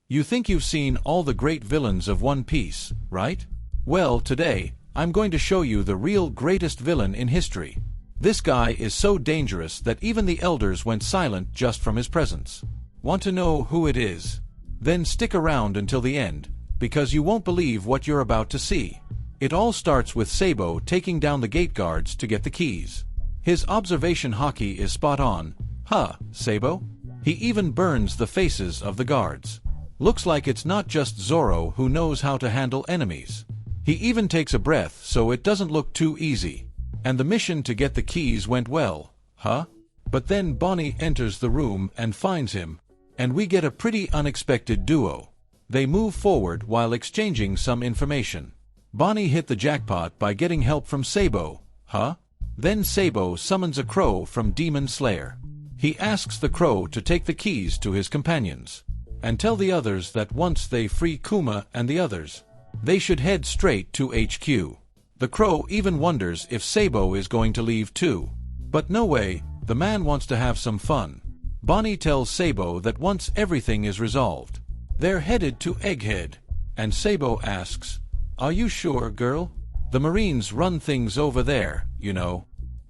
You think you've seen all the great villains of One Piece, right? Well, today, I'm going to show you the real greatest villain in history. This guy is so dangerous that even the elders went silent just from his presence. Want to know who it is? Then stick around until the end, because you won't believe what you're about to see. It all starts with Sabo taking down the gate guards to get the keys. His observation haki is spot on. Huh, Sabo? He even burns the faces of the guards. Looks like it's not just Zoro who knows how to handle enemies. He even takes a breath so it doesn't look too easy. And the mission to get the keys went well, huh? But then Bonnie enters the room and finds him, and we get a pretty unexpected duo. They move forward while exchanging some information. Bonnie hit the jackpot by getting help from Sabo, huh? Then Sabo summons a crow from Demon Slayer. He asks the crow to take the keys to his companions, and tell the others that once they free Kuma and the others, they should head straight to HQ. The crow even wonders if Sabo is going to leave too. But no way, the man wants to have some fun. Bonnie tells Sabo that once everything is resolved, they're headed to Egghead. And Sabo asks, "Are you sure, girl? The Marines run things over there, you know."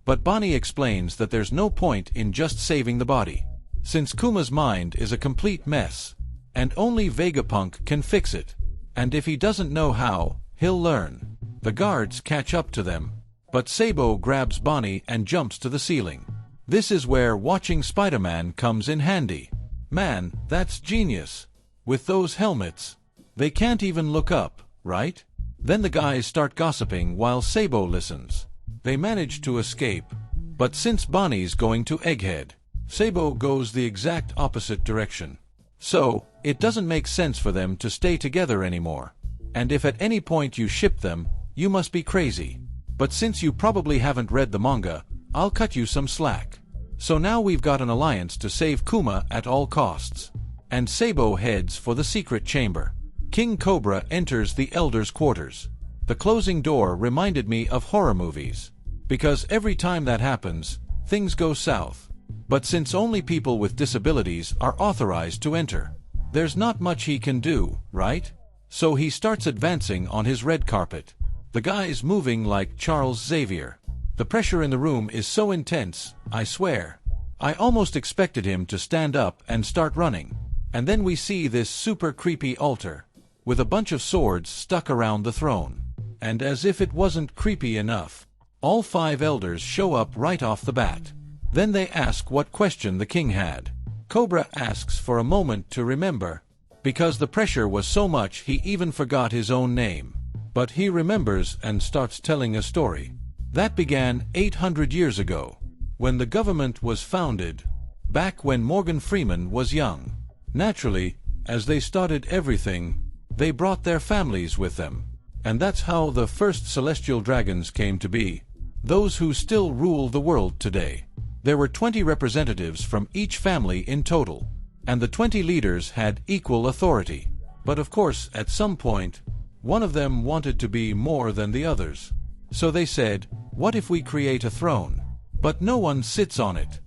But Bonnie explains that there's no point in just saving the body, since Kuma's mind is a complete mess, and only Vegapunk can fix it. And if he doesn't know how, he'll learn. The guards catch up to them, but Sabo grabs Bonnie and jumps to the ceiling. This is where watching Spider-Man comes in handy. Man, that's genius. With those helmets, they can't even look up, right? Then the guys start gossiping while Sabo listens. They manage to escape, but since Bonnie's going to Egghead, Sabo goes the exact opposite direction. So, it doesn't make sense for them to stay together anymore. And if at any point you ship them, you must be crazy. But since you probably haven't read the manga, I'll cut you some slack. So now we've got an alliance to save Kuma at all costs. And Sabo heads for the secret chamber. King Cobra enters the elders' quarters. The closing door reminded me of horror movies, because every time that happens, things go south. But since only people with disabilities are authorized to enter, there's not much he can do, right? So he starts advancing on his red carpet. The guy's moving like Charles Xavier. The pressure in the room is so intense, I swear. I almost expected him to stand up and start running. And then we see this super creepy altar, with a bunch of swords stuck around the throne. And as if it wasn't creepy enough, all 5 elders show up right off the bat. Then they ask what question the king had. Cobra asks for a moment to remember, because the pressure was so much he even forgot his own name. But he remembers and starts telling a story. That began 800 years ago, when the government was founded, back when Morgan Freeman was young. Naturally, as they started everything, they brought their families with them. And that's how the first celestial dragons came to be, those who still rule the world today. There were 20 representatives from each family in total, and the 20 leaders had equal authority. But of course, at some point, one of them wanted to be more than the others. So they said, what if we create a throne, but no one sits on it?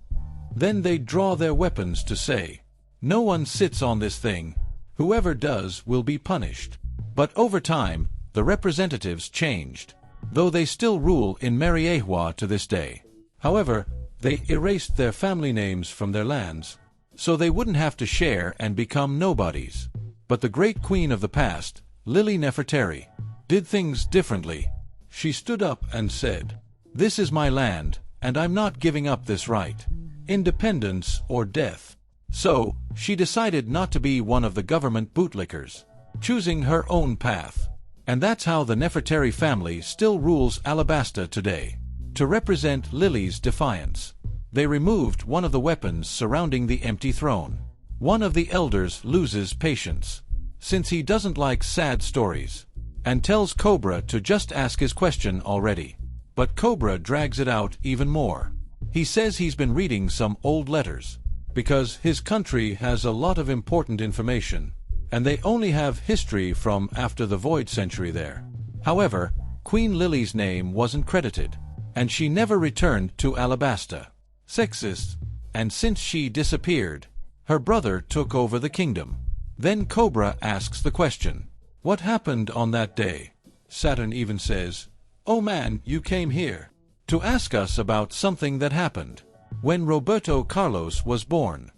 Then they draw their weapons to say, no one sits on this thing. Whoever does will be punished. But over time, the representatives changed, though they still rule in Mariehua to this day. However, they erased their family names from their lands, so they wouldn't have to share and become nobodies. But the great queen of the past, Lily Nefertari, did things differently. She stood up and said, "This is my land, and I'm not giving up this right. Independence or death." So, she decided not to be one of the government bootlickers, choosing her own path. And that's how the Nefertari family still rules Alabasta today. To represent Lily's defiance, they removed one of the weapons surrounding the empty throne. One of the elders loses patience, since he doesn't like sad stories, and tells Cobra to just ask his question already. But Cobra drags it out even more. He says he's been reading some old letters, because his country has a lot of important information, and they only have history from after the Void Century there. However, Queen Lily's name wasn't credited, and she never returned to Alabasta. Sexist. And since she disappeared, her brother took over the kingdom. Then Cobra asks the question, "What happened on that day?" Saturn even says, "Oh man, you came here to ask us about something that happened when Roberto Carlos was born."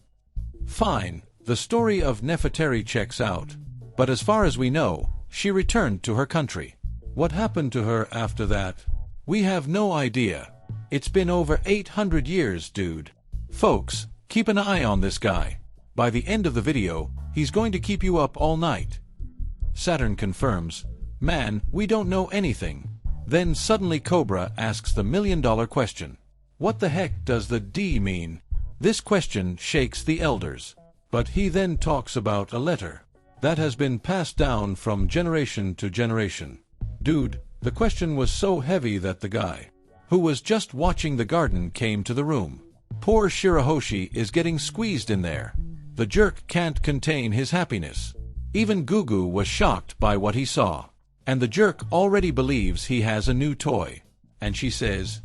Fine, the story of Nefertari checks out. But as far as we know, she returned to her country. What happened to her after that? We have no idea. It's been over 800 years, dude. Folks, keep an eye on this guy. By the end of the video, he's going to keep you up all night. Saturn confirms, "Man, we don't know anything." Then suddenly Cobra asks the million-dollar question. What the heck does the D mean? This question shakes the elders. But he then talks about a letter that has been passed down from generation to generation. Dude, the question was so heavy that the guy who was just watching the garden came to the room. Poor Shirahoshi is getting squeezed in there. The jerk can't contain his happiness. Even Gugu was shocked by what he saw. And the jerk already believes he has a new toy. And she says,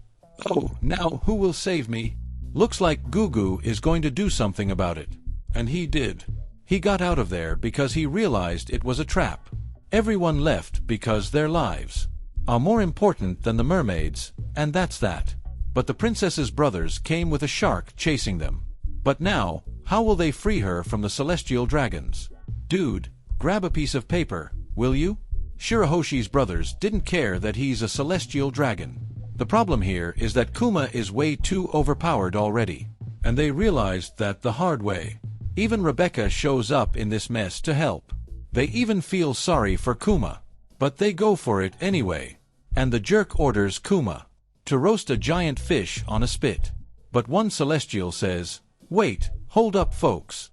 "Oh, now who will save me?" Looks like Gugu is going to do something about it. And he did. He got out of there because he realized it was a trap. Everyone left because their lives are more important than the mermaids, and that's that. But the princess's brothers came with a shark chasing them. But now, how will they free her from the celestial dragons? Dude, grab a piece of paper, will you? Shirahoshi's brothers didn't care that he's a celestial dragon. The problem here is that Kuma is way too overpowered already. And they realized that the hard way. Even Rebecca shows up in this mess to help. They even feel sorry for Kuma. But they go for it anyway. And the jerk orders Kuma to roast a giant fish on a spit. But one celestial says, "Wait, hold up folks."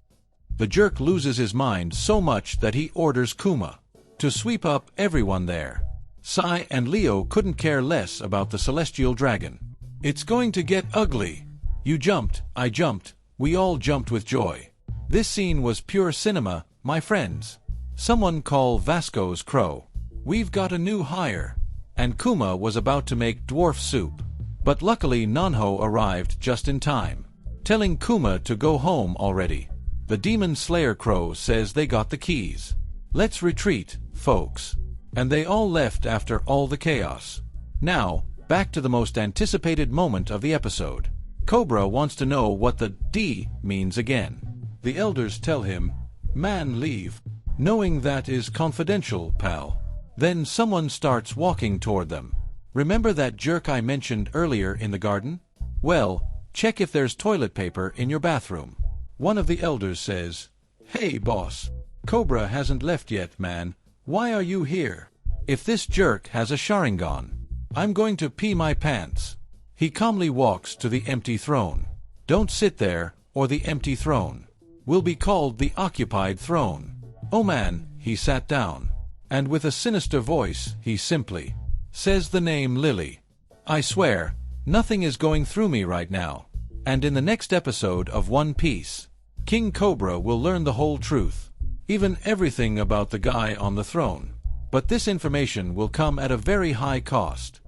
The jerk loses his mind so much that he orders Kuma to sweep up everyone there. Sai and Leo couldn't care less about the celestial dragon. It's going to get ugly. You jumped, I jumped, we all jumped with joy. This scene was pure cinema, my friends. Someone call Vasco's crow. We've got a new hire. And Kuma was about to make dwarf soup. But luckily Nanho arrived just in time, telling Kuma to go home already. The Demon Slayer crow says they got the keys. Let's retreat, folks. And they all left after all the chaos. Now, back to the most anticipated moment of the episode. Cobra wants to know what the D means again. The elders tell him, "Man, leave. Knowing that is confidential, pal." Then someone starts walking toward them. Remember that jerk I mentioned earlier in the garden? Well, check if there's toilet paper in your bathroom. One of the elders says, "Hey boss, Cobra hasn't left yet, man. Why are you here? If this jerk has a Sharingan, I'm going to pee my pants." He calmly walks to the empty throne. Don't sit there, or the empty throne will be called the occupied throne. Oh man, he sat down. And with a sinister voice, he simply says the name Lily. I swear, nothing is going through me right now. And in the next episode of One Piece, King Cobra will learn the whole truth. Even everything about the guy on the throne. But this information will come at a very high cost.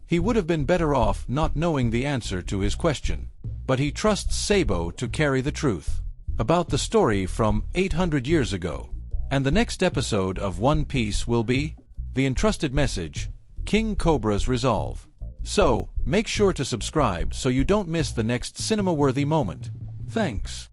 He would have been better off not knowing the answer to his question. But he trusts Sabo to carry the truth about the story from 800 years ago. And the next episode of One Piece will be The Entrusted Message, King Cobra's Resolve. So, make sure to subscribe so you don't miss the next cinema-worthy moment. Thanks.